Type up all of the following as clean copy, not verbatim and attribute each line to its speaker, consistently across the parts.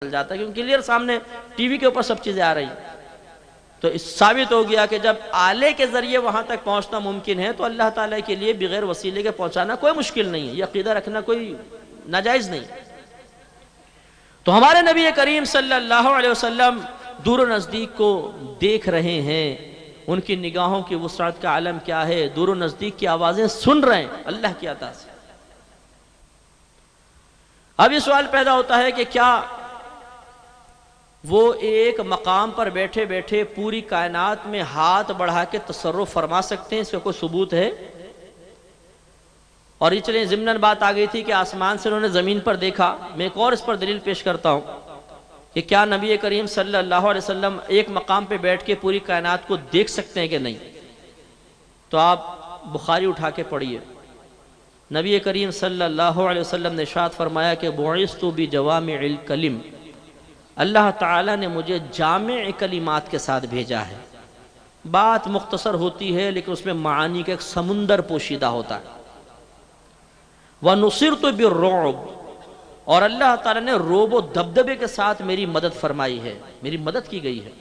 Speaker 1: جاتا ہے، کیونکہ کلیئر سامنے ٹی وی کے اوپر سب چیزیں آ رہی ہیں۔ تو اس ثابت ہو گیا کہ جب آلے کے ذریعے وہاں تک پہنچنا ممکن ہے تو اللہ تعالیٰ کے لیے بغیر وسیلے کے پہنچانا کوئی مشکل نہیں ہے، یہ عقیدہ رکھنا کوئی ناجائز نہیں۔ تو ہمارے نبی کریم صلی اللہ علیہ وسلم دور و نزدیک کو دیکھ رہے ہیں، ان کی نگاہوں کی وسعت کا عالم کیا ہے، دور و نزدیک کی آوازیں سن رہے ہیں اللہ کی عطا سے۔ اب یہ سوال پیدا ہوتا ہے کہ کیا وہ ایک مقام پر بیٹھے بیٹھے پوری کائنات میں ہاتھ بڑھا کے تصرف فرما سکتے ہیں؟ اس کا کوئی ثبوت ہے؟ اور یہ چلیں ضمناً بات آ گئی تھی کہ آسمان سے انہوں نے زمین پر دیکھا، میں ایک اور اس پر دلیل پیش کرتا ہوں کہ کیا نبی کریم صلی اللہ علیہ وسلم ایک مقام پہ بیٹھ کے پوری کائنات کو دیکھ سکتے ہیں کہ نہیں؟ تو آپ بخاری اٹھا کے پڑھیے، نبی کریم صلی اللہ علیہ وسلم نے ارشاد فرمایا کہ بعثت بجوامع الکلم، اللہ تعالیٰ نے مجھے جامع کلمات کے ساتھ بھیجا ہے۔ بات مختصر ہوتی ہے لیکن اس میں معانی کا ایک سمندر پوشیدہ ہوتا ہے۔ وَنُصِرْتُ بِالرُّعْبِ، اور اللہ تعالیٰ نے روب و دبدبے کے ساتھ میری مدد فرمائی ہے، میری مدد کی گئی ہے۔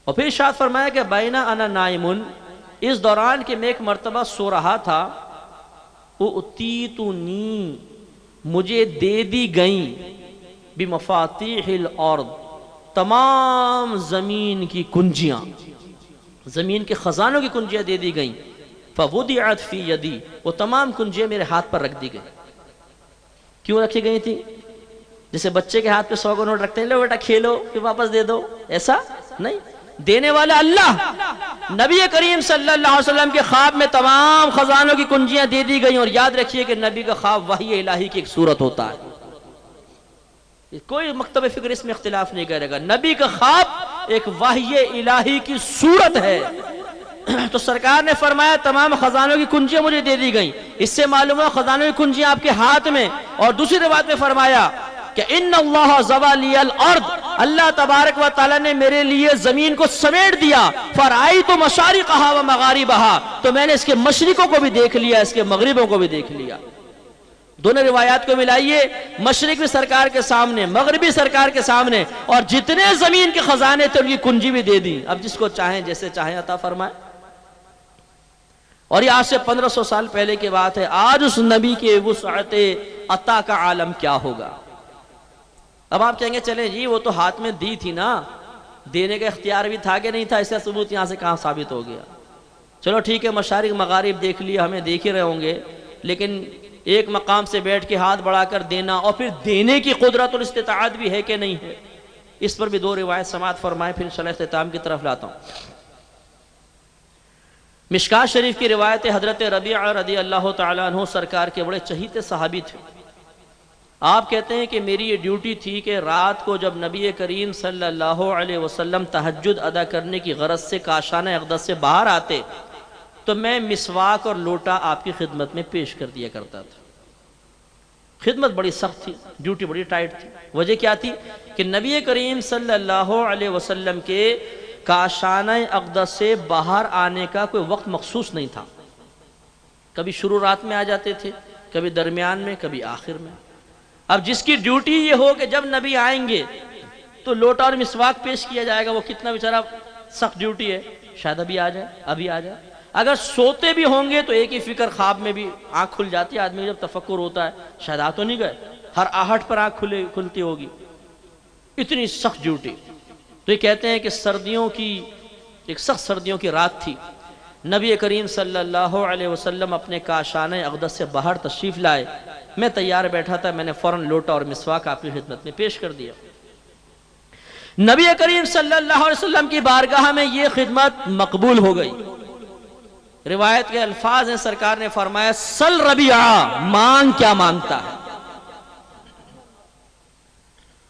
Speaker 1: اور پھر ارشاد فرمایا کہ بَيْنَ أَنَا نَائِمٌ، اس دوران کہ میں ایک مرتبہ سو رہا تھا، اُؤْتِيتُنِي، مجھے دے دی گئیں، بِمَفَاتِيحِ الْأَرْضِ، تمام زمین کی کنجیاں، زمین کے خزانوں کی کنجیاں دے دی گئیں۔ فَوُضِعَتْ فِي يَدِي، وہ تمام کنجیاں میرے ہاتھ پر رکھ دی گئیں۔ کیوں رکھی گئی تھی؟ جیسے بچے کے ہاتھ پہ 100 کا نوٹ رکھتے ہیں، لو بیٹا کھیلو پھر واپس دے دو، ایسا نہیں، دینے والا اللہ۔ نبی کریم صلی اللہ علیہ وسلم کے خواب میں تمام خزانوں کی کنجیاں دے دی گئیں، اور یاد رکھیے کہ نبی کا خواب وحی الہی کی ایک صورت ہوتا ہے، کوئی مکتب فکر اس میں اختلاف نہیں کرے گا، نبی کا خواب ایک وحی الہی کی صورت ہے۔ تو سرکار نے فرمایا تمام خزانوں کی کنجیاں مجھے دے دی گئیں، اس سے معلوم ہوا خزانوں کی کنجیاں آپ کے ہاتھ میں۔ اور دوسری روایت میں فرمایا کہ ان اللہ زوى لی الارض، اللہ تبارک و تعالی نے میرے لیے زمین کو سمیٹ دیا، فرأیت مشارقها ومغاربها، تو میں نے اس کے مشرقوں کو بھی دیکھ لیا، اس کے مغربوں کو بھی دیکھ لیا۔ دونوں روایات کو ملائیے، مشرق بھی سرکار کے سامنے، مغربی سرکار کے سامنے، اور جتنے زمین کے خزانے تھے ان کی کنجی بھی دے دی، اب جس کو چاہیں جیسے چاہیں عطا فرمائے۔ اور یہ آج سے 1500 سال پہلے کی بات ہے، آج اس نبی کے وسعت عطا کا عالم کیا ہوگا؟ اب آپ کہیں گے چلیں جی وہ تو ہاتھ میں دی تھی نا، دینے کا اختیار بھی تھا کہ نہیں تھا، اس کا ثبوت یہاں سے کہاں ثابت ہو گیا؟ چلو ٹھیک ہے، مشارق مغارب دیکھ لیا، ہمیں دیکھ ہی رہے ہوں گے، لیکن ایک مقام سے بیٹھ کے ہاتھ بڑھا کر دینا اور پھر دینے کی قدرت اور استطاعت بھی ہے کہ نہیں ہے، اس پر بھی دو روایت سماعت فرمائیں، پھر انشاءاللہ اختتام کی طرف لاتا ہوں۔ مشکاۃ شریف کی روایت حضرت ربیعہ رضی اللہ تعالیٰ عنہ سرکار کے بڑے چہیتے صحابی تھے۔ آپ کہتے ہیں کہ میری یہ ڈیوٹی تھی کہ رات کو جب نبی کریم صلی اللہ علیہ وسلم تہجد ادا کرنے کی غرض سے کاشانہ اقدس سے باہر آتے تو میں مسواک اور لوٹا آپ کی خدمت میں پیش کر دیا کرتا تھا۔ خدمت بڑی سخت تھی، ڈیوٹی بڑی ٹائٹ تھی۔ وجہ کیا تھی کہ نبی کریم صلی اللہ علیہ وسلم کے کاشانہ اقدس سے باہر آنے کا کوئی وقت مخصوص نہیں تھا، کبھی شروع رات میں آ جاتے تھے، کبھی درمیان میں، کبھی آخر میں۔ اب جس کی ڈیوٹی یہ ہو کہ جب نبی آئیں گے تو لوٹا اور مسواک پیش کیا جائے گا، وہ کتنا بیچارہ سخت ڈیوٹی ہے، شاید ابھی آ جائے، ابھی آ جائے۔ اگر سوتے بھی ہوں گے تو ایک ہی فکر، خواب میں بھی آنکھ کھل جاتی ہے آدمی جب تفکر ہوتا ہے، شاید آ تو نہیں گئے، ہر آہٹ پر آنکھ کھلتی ہوگی، اتنی سخت ڈیوٹی۔ تو یہ کہتے ہیں کہ سردیوں کی ایک سخت سردیوں کی رات تھی، نبی کریم صلی اللہ علیہ وسلم اپنے کاشانہ اقدس سے باہر تشریف لائے، میں تیار بیٹھا تھا، میں نے فوراً لوٹا اور مسواک آپ کی خدمت میں پیش کر دیا۔ نبی کریم صلی اللہ علیہ وسلم کی بارگاہ میں یہ خدمت مقبول ہو گئی۔ روایت کے الفاظ ہیں، سرکار نے فرمایا سل ربیعہ، مانگ کیا مانگتا ہے۔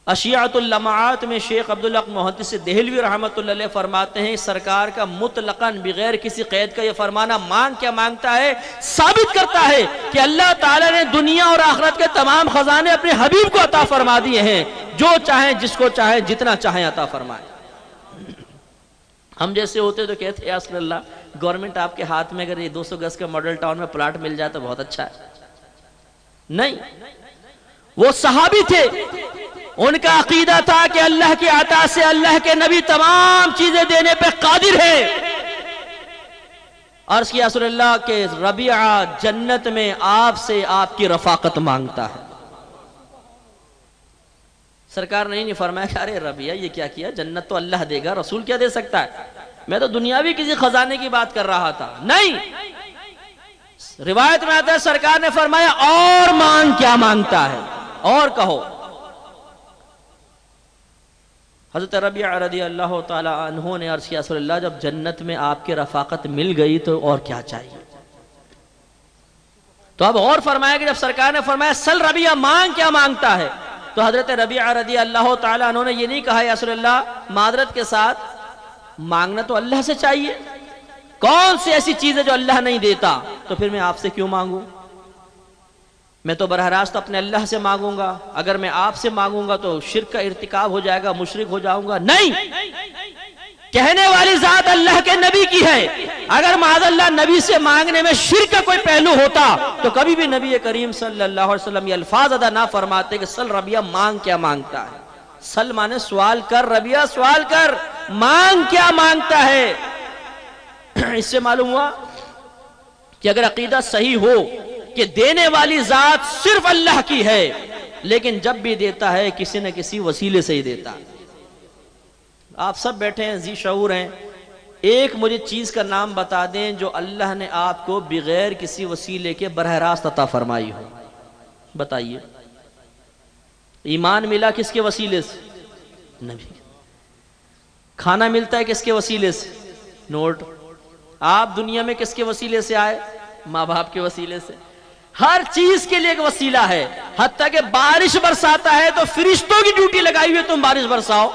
Speaker 1: اشیعۃ اللمعات میں شیخ عبدالحق محدث دہلوی رحمۃ اللہ علیہ فرماتے ہیں سرکار کا مطلقاً بغیر کسی قید کا یہ فرمانا مانگ کیا مانگتا ہے ثابت کرتا ہے کہ اللہ تعالیٰ نے دنیا اور آخرت کے تمام خزانے اپنے حبیب کو عطا فرما دیے ہیں، جو چاہیں جس کو چاہیں جتنا چاہیں عطا فرمائیں۔ ہم جیسے ہوتے تو کہتے ہیں یا رسول اللہ گورنمنٹ آپ کے ہاتھ میں اگر یہ 200 گز کا ماڈل ٹاؤن میں پلاٹ مل جائے تو بہت اچھا ہے۔ نہیں، وہ صحابی تھے ان کا عقیدہ تھا کہ اللہ کی عطا سے اللہ کے نبی تمام چیزیں دینے پہ قادر ہے۔ عرض کیا رسول اللہ کہ ربیعہ جنت میں آپ سے آپ کی رفاقت مانگتا ہے۔ سرکار نے نہیں فرمایا کہ ارے ربیعہ یہ کیا کیا، جنت تو اللہ دے گا، رسول کیا دے سکتا ہے، میں تو دنیاوی کسی خزانے کی بات کر رہا تھا۔ نہیں، روایت میں آتا ہے سرکار نے فرمایا اور مانگ کیا مانگتا ہے، اور کہو۔ حضرت ربیعہ رضی اللہ تعالی عنہ نے عرض کیا رسول اللہ جب جنت میں آپ کی رفاقت مل گئی تو اور کیا چاہیے؟ تو اب اور فرمایا کہ جب سرکار نے فرمایا سل ربیعہ مانگ کیا مانگتا ہے، تو حضرت ربیعہ رضی اللہ تعالی عنہ نے یہ نہیں کہا یا رسول اللہ معذرت کے ساتھ مانگنا تو اللہ سے چاہیے، کون سی ایسی چیز ہے جو اللہ نہیں دیتا، تو پھر میں آپ سے کیوں مانگوں؟ میں تو براہ راست اپنے اللہ سے مانگوں گا، اگر میں آپ سے مانگوں گا تو شرک کا ارتکاب ہو جائے گا، مشرک ہو جاؤں گا۔ نہیں، کہنے والی ذات اللہ کے نبی کی ہے، اگر معاذ اللہ نبی سے مانگنے میں شرک کا کوئی پہلو ہوتا تو کبھی بھی نبی کریم صلی اللہ علیہ وسلم یہ الفاظ ادا نہ فرماتے کہ سل ربیعہ مانگ کیا مانگتا ہے۔ سل مانے سوال کر، ربیعہ سوال کر، مانگ کیا مانگتا ہے۔ اس سے معلوم ہوا کہ اگر عقیدہ صحیح ہو کہ دینے والی ذات صرف اللہ کی ہے، لیکن جب بھی دیتا ہے کسی نہ کسی وسیلے سے ہی دیتا ہے۔ آپ سب بیٹھے ہیں، ذی شعور ہیں، ایک مجھے چیز کا نام بتا دیں جو اللہ نے آپ کو بغیر کسی وسیلے کے براہ راست عطا فرمائی ہو، بتائیے۔ ایمان ملا کس کے وسیلے سے؟ نبی۔ کھانا ملتا ہے کس کے وسیلے سے؟ نوٹ۔ آپ دنیا میں کس کے وسیلے سے آئے؟ ماں باپ کے وسیلے سے۔ ہر چیز کے لیے ایک وسیلہ ہے، حتیٰ کہ بارش برساتا ہے تو فرشتوں کی ڈیوٹی لگائی ہوئی تم بارش برساؤ،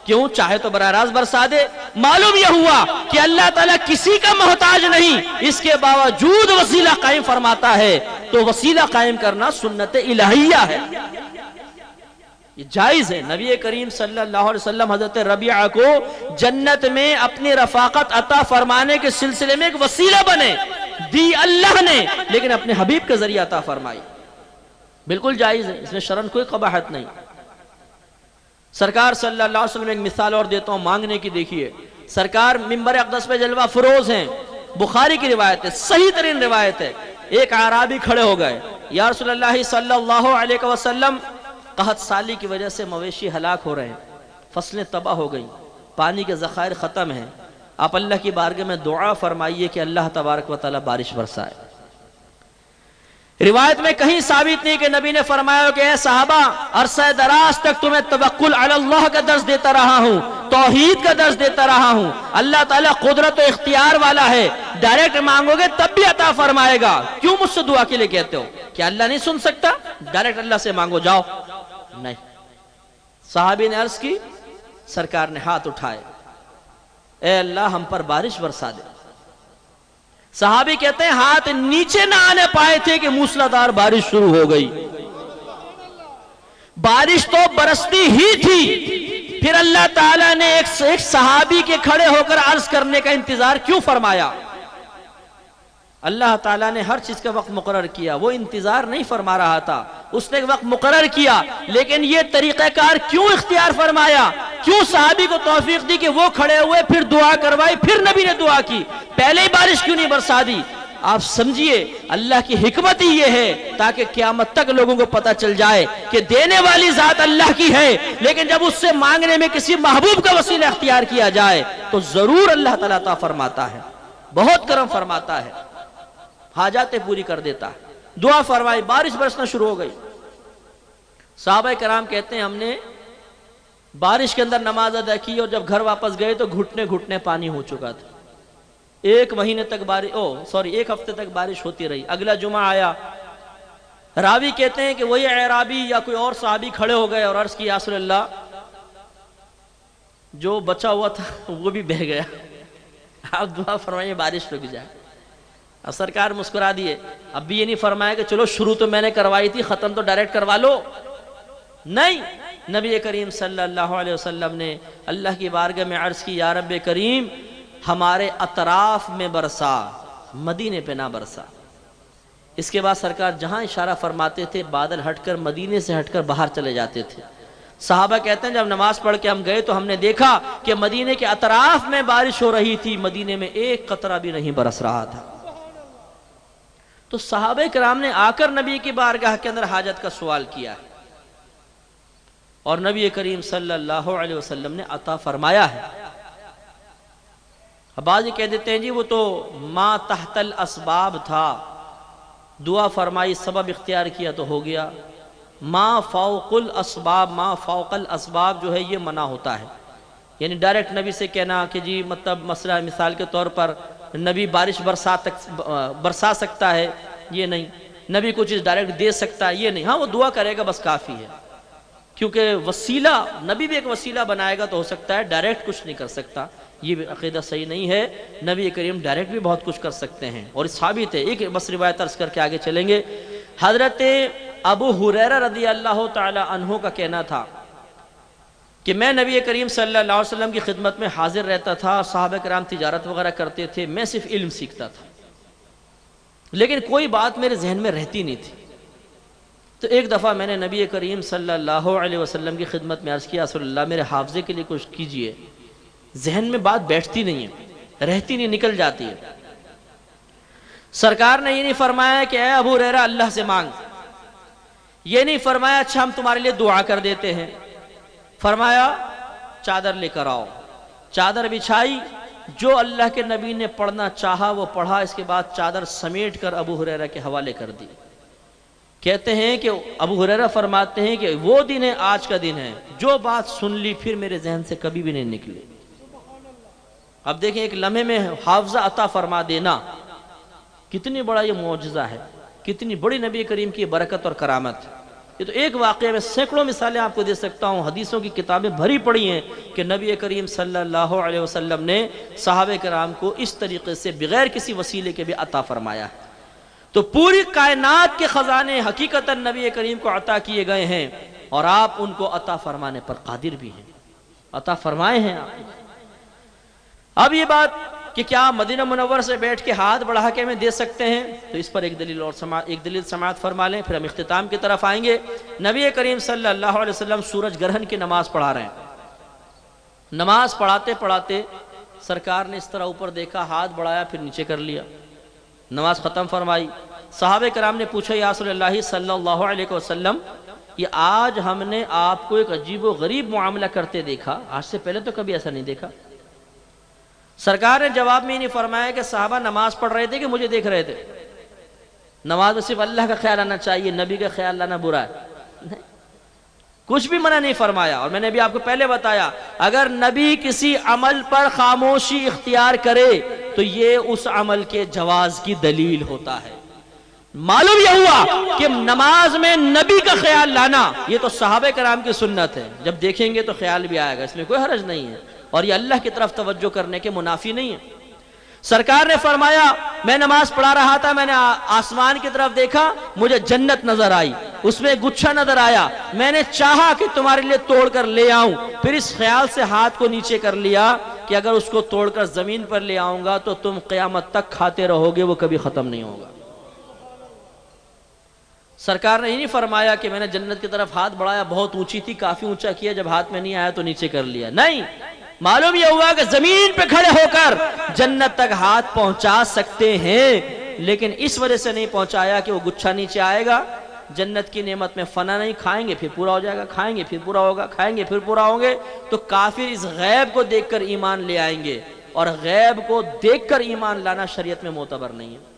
Speaker 1: کیوں؟ چاہے تو براہ راست برسا دے۔ معلوم یہ ہوا کہ اللہ تعالیٰ کسی کا محتاج نہیں، اس کے باوجود وسیلہ قائم فرماتا ہے، تو وسیلہ قائم کرنا سنت الہیہ ہے، یہ جائز ہے۔ نبی کریم صلی اللہ علیہ وسلم حضرت ربیعہ کو جنت میں اپنی رفاقت عطا فرمانے کے سلسلے میں ایک وسیلہ بنے، دی اللہ نے، لیکن اپنے حبیب کے ذریعہ عطا فرمائی، بالکل جائز ہے، اس میں شرعاً کوئی قباحت نہیں۔ سرکار صلی اللہ علیہ وسلم ایک مثال اور دیتا ہوں مانگنے کی، دیکھیے۔ سرکار منبر اقدس پہ جلوہ فروز ہیں، بخاری کی روایت ہے، صحیح ترین روایت ہے۔ ایک اعرابی کھڑے ہو گئے، یا رسول اللہ صلی اللہ علیہ وسلم قحط سالی کی وجہ سے مویشی ہلاک ہو رہے ہیں، فصلیں تباہ ہو گئیں، پانی کے ذخائر ختم ہیں، آپ اللہ کی بارگاہ میں دعا فرمائیے کہ اللہ تبارک و تعالی بارش برسائے۔ روایت میں کہیں ثابت نہیں کہ نبی نے فرمایا کہ اے صحابہ عرصہ دراز تک تمہیں توکل علی اللہ کا درس دیتا رہا ہوں، توحید کا درس دیتا رہا ہوں، اللہ تعالیٰ قدرت و اختیار والا ہے، ڈائریکٹ مانگو گے تب بھی عطا فرمائے گا، کیوں مجھ سے دعا کے لیے کہتے ہو؟ کیا اللہ نہیں سن سکتا؟ ڈائریکٹ اللہ سے مانگو، جاؤ۔ نہیں، صحابی نے عرض کی، سرکار نے ہاتھ اٹھائے، اے اللہ ہم پر بارش برسا دے۔ صحابی کہتے ہیں ہاتھ نیچے نہ آنے پائے تھے کہ موسلادھار بارش شروع ہو گئی۔ بارش تو برستی ہی تھی، پھر اللہ تعالیٰ نے ایک صحابی کے کھڑے ہو کر عرض کرنے کا انتظار کیوں فرمایا؟ اللہ تعالیٰ نے ہر چیز کا وقت مقرر کیا، وہ انتظار نہیں فرما رہا تھا، اس نے ایک وقت مقرر کیا، لیکن یہ طریقہ کار کیوں اختیار فرمایا؟ کیوں صحابی کو توفیق دی کہ وہ کھڑے ہوئے، پھر دعا کروائی، پھر نبی نے دعا کی، پہلے ہی بارش کیوں نہیں برسا دی؟ آپ سمجھیے اللہ کی حکمت ہی یہ ہے تاکہ قیامت تک لوگوں کو پتہ چل جائے کہ دینے والی ذات اللہ کی ہے، لیکن جب اس سے مانگنے میں کسی محبوب کا وسیلہ اختیار کیا جائے تو ضرور اللہ تعالیٰ عطا فرماتا ہے، بہت کرم فرماتا ہے، حاجاتیں پوری کر دیتا ہے۔ دعا فرمائی، بارش برسنا شروع ہو گئی۔ صحابہ کرام کہتے ہیں ہم نے بارش کے اندر نماز ادا کی اور جب گھر واپس گئے تو گھٹنے گھٹنے پانی ہو چکا تھا۔ ایک مہینے تک ایک ہفتے تک بارش ہوتی رہی۔ اگلا جمعہ آیا، راوی کہتے ہیں کہ وہی اعرابی یا کوئی اور صحابی کھڑے ہو گئے اور عرض کی یا رسول اللہ جو بچا ہوا تھا وہ بھی بہہ گیا، آپ دعا فرمائیے بارش رک جائے۔ اب سرکار مسکرا دیے، اب بھی یہ نہیں فرمایا کہ چلو شروع تو میں نے کروائی تھی، ختم تو ڈائریکٹ کروا لو، نہیں، نبی کریم صلی اللہ علیہ وسلم نے اللہ کی بارگاہ میں عرض کی یا رب کریم ہمارے اطراف میں برسا، مدینے پہ نہ برسا۔ اس کے بعد سرکار جہاں اشارہ فرماتے تھے بادل ہٹ کر مدینے سے ہٹ کر باہر چلے جاتے تھے۔ صحابہ کہتے ہیں جب نماز پڑھ کے ہم گئے تو ہم نے دیکھا کہ مدینے کے اطراف میں بارش ہو رہی تھی، مدینے میں ایک قطرہ بھی نہیں برس رہا تھا۔ تو صحابہ کرام نے آ کر نبی کی بارگاہ کے اندر حاجت کا سوال کیا ہے، اور نبی کریم صلی اللہ علیہ وسلم نے عطا فرمایا ہے۔ اب بعض یہ کہہ دیتے ہیں جی وہ تو ما تحت الاسباب تھا، دعا فرمائی سبب اختیار کیا تو ہو گیا۔ ما فوق الاسباب، ما فوق الاسباب جو ہے یہ منع ہوتا ہے، یعنی ڈائریکٹ نبی سے کہنا کہ جی مطلب مسئلہ مثال کے طور پر نبی بارش برسا سکتا ہے، یہ نہیں۔ نبی کوئی چیز ڈائریکٹ دے سکتا ہے، یہ نہیں۔ ہاں وہ دعا کرے گا بس کافی ہے، کیونکہ وسیلہ نبی بھی ایک وسیلہ بنائے گا تو ہو سکتا ہے، ڈائریکٹ کچھ نہیں کر سکتا، یہ بھی عقیدہ صحیح نہیں ہے۔ نبی کریم ڈائریکٹ بھی بہت کچھ کر سکتے ہیں، اور ثابت ہے۔ ایک بس روایت عرض کر کے آگے چلیں گے۔ حضرت ابو ہریرہ رضی اللہ تعالی عنہ کا کہنا تھا کہ میں نبی کریم صلی اللہ علیہ وسلم کی خدمت میں حاضر رہتا تھا، صحابہ کرام تجارت وغیرہ کرتے تھے، میں صرف علم سیکھتا تھا، لیکن کوئی بات میرے ذہن میں رہتی نہیں تھی۔ تو ایک دفعہ میں نے نبی کریم صلی اللہ علیہ وسلم کی خدمت میں عرض کیا، رسول اللہ میرے حافظے کے لیے کچھ کیجئے، ذہن میں بات بیٹھتی نہیں ہے، رہتی نہیں، نکل جاتی ہے۔ سرکار نے یہ نہیں فرمایا کہ اے ابو ہریرہ اللہ سے مانگ، یہ نہیں فرمایا اچھا ہم تمہارے لیے دعا کر دیتے ہیں، فرمایا چادر لے کر آؤ۔ چادر بچھائی، جو اللہ کے نبی نے پڑھنا چاہا وہ پڑھا، اس کے بعد چادر سمیٹ کر ابو ہریرہ کے حوالے کر دی۔ کہتے ہیں کہ ابو ہریرہ فرماتے ہیں کہ وہ دن ہے، آج کا دن ہے، جو بات سن لی پھر میرے ذہن سے کبھی بھی نہیں نکلی۔ اب دیکھیں ایک لمحے میں حافظہ عطا فرما دینا کتنی بڑا یہ معجزہ ہے، کتنی بڑی نبی کریم کی برکت اور کرامت۔ یہ تو ایک واقعہ میں سینکڑوں مثالیں آپ کو دے سکتا ہوں، حدیثوں کی کتابیں بھری پڑی ہیں کہ نبی کریم صلی اللہ علیہ وسلم نے صحابہ کرام کو اس طریقے سے بغیر کسی وسیلے کے بھی عطا فرمایا ہے۔ تو پوری کائنات کے خزانے حقیقتاً نبی کریم کو عطا کیے گئے ہیں، اور آپ ان کو عطا فرمانے پر قادر بھی ہیں، عطا فرمائے ہیں آپ۔ اب یہ بات کہ کیا مدینہ منور سے بیٹھ کے ہاتھ بڑھا کے ہمیں دے سکتے ہیں، تو اس پر ایک دلیل سماعت فرما لیں، پھر ہم اختتام کی طرف آئیں گے۔ نبی کریم صلی اللہ علیہ وسلم سورج گرہن کی نماز پڑھا رہے ہیں، نماز پڑھاتے پڑھاتے سرکار نے اس طرح اوپر دیکھا، ہاتھ بڑھایا، پھر نیچے کر لیا، نماز ختم فرمائی۔ صحابہ کرام نے پوچھا یا رسول اللہ صلی اللہ علیہ وسلم، یہ آج ہم نے آپ کو ایک عجیب و غریب معاملہ کرتے دیکھا، آج سے پہلے تو کبھی ایسا نہیں دیکھا۔ سرکار نے جواب میں نہیں فرمایا کہ صحابہ نماز پڑھ رہے تھے کہ مجھے دیکھ رہے تھے، نماز میں صرف اللہ کا خیال آنا چاہیے، نبی کا خیال لانا برا ہے، کچھ بھی منع نہیں فرمایا۔ اور میں نے بھی آپ کو پہلے بتایا، اگر نبی کسی عمل پر خاموشی اختیار کرے تو یہ اس عمل کے جواز کی دلیل ہوتا ہے۔ معلوم یہ ہوا کہ نماز میں نبی کا خیال لانا یہ تو صحابہ کرام کی سنت ہے، جب دیکھیں گے تو خیال بھی آئے گا، اس میں کوئی حرج نہیں ہے، اور یہ اللہ کی طرف توجہ کرنے کے منافی نہیں ہے۔ سرکار نے فرمایا میں نماز پڑھا رہا تھا، میں نے آسمان کی طرف دیکھا، مجھے جنت نظر آئی، اس میں گچھا نظر آیا، میں نے چاہا کہ تمہارے لیے توڑ کر لے آؤں، پھر اس خیال سے ہاتھ کو نیچے کر لیا کہ اگر اس کو توڑ کر زمین پر لے آؤں گا تو تم قیامت تک کھاتے رہو گے، وہ کبھی ختم نہیں ہوگا۔ سرکار نے یہ نہیں فرمایا کہ میں نے جنت کی طرف ہاتھ بڑھایا، بہت اونچی تھی، کافی اونچا کیا، جب ہاتھ میں نہیں آیا تو نیچے کر لیا، نہیں۔ معلوم یہ ہوا کہ زمین پہ کھڑے ہو کر جنت تک ہاتھ پہنچا سکتے ہیں، لیکن اس وجہ سے نہیں پہنچایا کہ وہ گچھا نیچے آئے گا، جنت کی نعمت میں فنا نہیں، کھائیں گے پھر پورا ہو جائے گا، کھائیں گے پھر پورا ہوگا، کھائیں گے پھر پورا ہوں گے۔ تو کافر اس غیب کو دیکھ کر ایمان لے آئیں گے، اور غیب کو دیکھ کر ایمان لانا شریعت میں معتبر نہیں ہے۔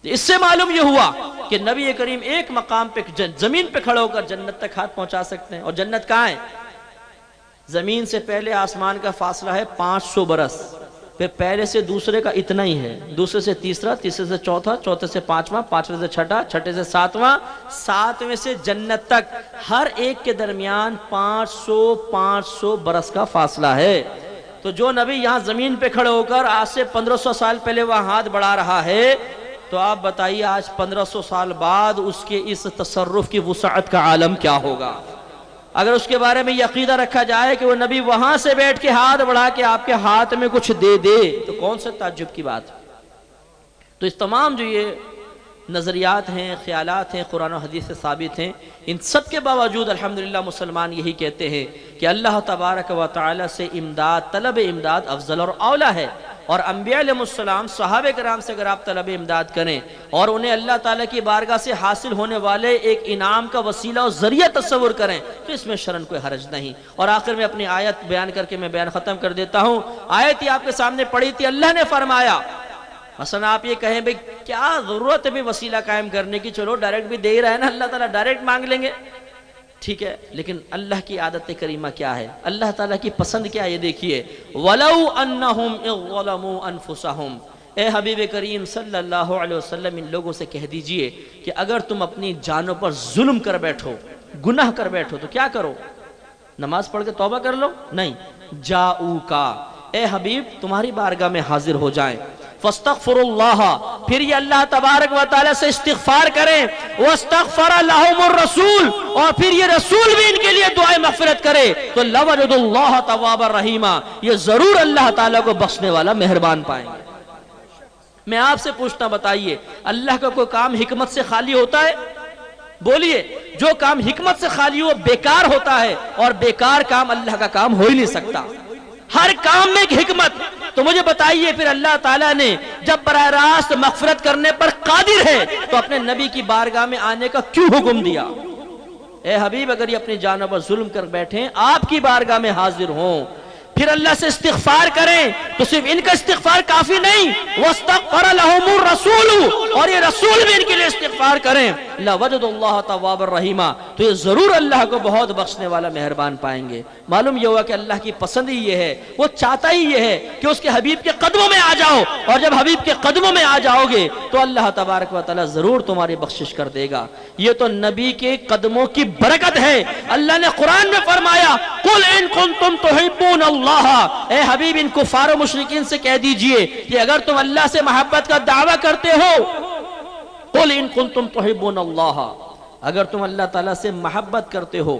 Speaker 1: اس سے معلوم یہ ہوا کہ نبی کریم ایک مقام پہ زمین پہ کھڑے ہو کر جنت تک ہاتھ پہنچا سکتے ہیں، اور جنت کہاں ہے؟ زمین سے پہلے آسمان کا فاصلہ ہے 500 برس، پھر پہلے سے دوسرے کا اتنا ہی ہے، دوسرے سے تیسرا، تیسرے سے چوتھا، چوتھے سے پانچواں، پانچویں سے چھٹا، چھٹے سے ساتواں، ساتویں سے جنت تک، ہر ایک کے درمیان 500 برس کا فاصلہ ہے۔ تو جو نبی یہاں زمین پہ کھڑے ہو کر آج سے 1500 سال پہلے وہاں ہاتھ بڑھا رہا ہے، تو آپ بتائیے آج 1500 سال بعد اس کے اس تصرف کی وسعت کا عالم کیا ہوگا؟ اگر اس کے بارے میں یہ عقیدہ رکھا جائے کہ وہ نبی وہاں سے بیٹھ کے ہاتھ بڑھا کے آپ کے ہاتھ میں کچھ دے دے، تو کون سے تعجب کی بات ہے؟ تو اس تمام جو یہ نظریات ہیں، خیالات ہیں، قرآن و حدیث سے ثابت ہیں، ان سب کے باوجود الحمدللہ مسلمان یہی کہتے ہیں کہ اللہ تبارک و تعالی سے امداد، طلب امداد افضل اور اولیٰ ہے، اور انبیاء علیہ السلام، صحابہ کرام سے اگر آپ طلب امداد کریں اور انہیں اللہ تعالیٰ کی بارگاہ سے حاصل ہونے والے ایک انعام کا وسیلہ اور ذریعہ تصور کریں تو اس میں شرن کوئی حرج نہیں۔ اور آخر میں اپنی آیت بیان کر کے میں بیان ختم کر دیتا ہوں۔ آیت ہی آپ کے سامنے پڑھی تھی، اللہ نے فرمایا، مثلا آپ یہ کہیں بھئی کیا ضرورت ہے بھی وسیلہ قائم کرنے کی، چلو ڈائریکٹ بھی دے ہی رہا ہے نا اللہ تعالیٰ، ڈائریکٹ مانگ لیں گے، ٹھیک ہے، لیکن اللہ کی عادت کریمہ کیا ہے، اللہ تعالیٰ کی پسند کیا ہے، یہ دیکھیے، وَلَوْ أَنَّهُمْ إِذْ ظَلَمُوا أَنفُسَهُمْ، اے حبیب کریم صلی اللہ علیہ وسلم ان لوگوں سے کہہ دیجئے کہ اگر تم اپنی جانوں پر ظلم کر بیٹھو، گناہ کر بیٹھو تو کیا کرو، نماز پڑھ کے توبہ کر لو؟ نہیں، جاؤکا، اے حبیب تمہاری بارگاہ میں حاضر ہو جائیں، فاستغفر اللہ، پھر یہ اللہ تبارک و تعالیٰ سے استغفار کریں، واستغفر لهم الرسول، اور پھر یہ رسول بھی ان کے لیے دعائیں مغفرت کرے تو لوجد اللہ توابا رحیما، یہ ضرور اللہ تعالیٰ کو بخشنے والا مہربان پائیں گے۔ میں آپ سے پوچھتا، بتائیے اللہ کا کوئی کام حکمت سے خالی ہوتا ہے؟ بولیے، جو کام حکمت سے خالی ہو بیکار ہوتا ہے، اور بیکار کام اللہ کا کام ہو ہی نہیں سکتا، ہر کام میں ایک حکمت۔ تو مجھے بتائیے پھر اللہ تعالیٰ نے جب براہ راست مغفرت کرنے پر قادر ہے تو اپنے نبی کی بارگاہ میں آنے کا کیوں حکم دیا؟ اے حبیب اگر یہ اپنی جانوں پر ظلم کر بیٹھیں، آپ کی بارگاہ میں حاضر ہوں، پھر اللہ سے استغفار کریں، تو صرف ان کا استغفار کافی نہیں، وَاسْتَغْفَرَ لَهُمُ الرَّسُولُ، اور یہ رسول بھی ان کے لیے استغفار کریں، لَوَجَدُ اللَّهَ تَوَّابًا رَحِيمًا، تو یہ ضرور اللہ کو بہت بخشنے والا مہربان پائیں گے۔ معلوم یہ ہوا کہ اللہ کی پسند ہی یہ ہے، وہ چاہتا ہی یہ ہے کہ اس کے حبیب کے قدموں میں آ جاؤ، اور جب حبیب کے قدموں میں آ جاؤ گے تو اللہ تبارک و تعالیٰ ضرور تمہاری بخشش کر دے گا۔ یہ تو نبی کے قدموں کی برکت ہے۔ اللہ نے قرآن میں فرمایا، قُلْ إِن كُنتُمْ تُحِبُّونَ اللَّهَ، اے حبیب ان کفار و مشرکین سے کہہ دیجئے کہ اگر تم اللہ سے محبت کا دعویٰ کرتے ہو، قُلْ إِن كُنتُمْ تُحِبُّونَ اللَّهَ، اگر تم اللہ تعالیٰ سے محبت کرتے ہو،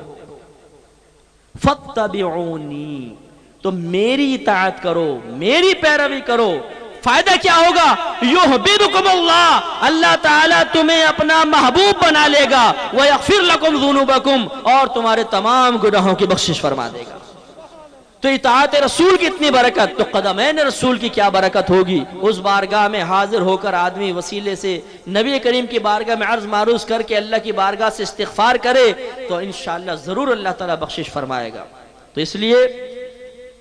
Speaker 1: فَاتَّبِعُونِي، تو میری اطاعت کرو، میری پیروی کرو، فائدہ کیا ہوگا؟ یحببکم اللہ، اللہ تعالیٰ تمہیں اپنا محبوب بنا لے گا، ویغفر لکم ذنوبکم، اور تمہارے تمام گناہوں کی بخشش فرما دے گا۔ تو اطاعت رسول کی اتنی برکت، تو قدمین رسول کی کیا برکت ہوگی؟ اس بارگاہ میں حاضر ہو کر آدمی وسیلے سے نبی کریم کی بارگاہ میں عرض معروض کر کے اللہ کی بارگاہ سے استغفار کرے تو انشاءاللہ ضرور اللہ تعالیٰ بخشش فرمائے گا۔ تو اس لیے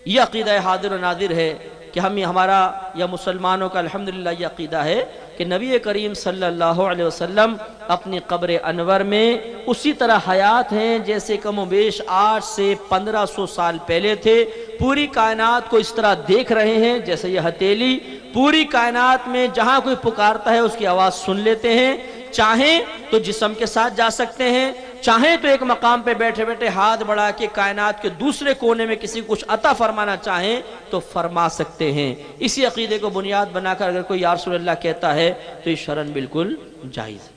Speaker 1: یہ عقیدہ حاضر و ناظر ہے کہ ہمارا یا مسلمانوں کا الحمدللہ یہ عقیدہ ہے کہ نبی کریم صلی اللہ علیہ وسلم اپنی قبر انور میں اسی طرح حیات ہیں جیسے کم و بیش 8 سے 1500 سال پہلے تھے، پوری کائنات کو اس طرح دیکھ رہے ہیں جیسے یہ ہتھیلی، پوری کائنات میں جہاں کوئی پکارتا ہے اس کی آواز سن لیتے ہیں، چاہیں تو جسم کے ساتھ جا سکتے ہیں، چاہیں تو ایک مقام پہ بیٹھے بیٹھے ہاتھ بڑھا کے کائنات کے دوسرے کونے میں کسی کو کچھ عطا فرمانا چاہیں تو فرما سکتے ہیں۔ اسی عقیدے کو بنیاد بنا کر اگر کوئی یا رسول اللہ کہتا ہے تو یہ شرعاً بالکل جائز ہے۔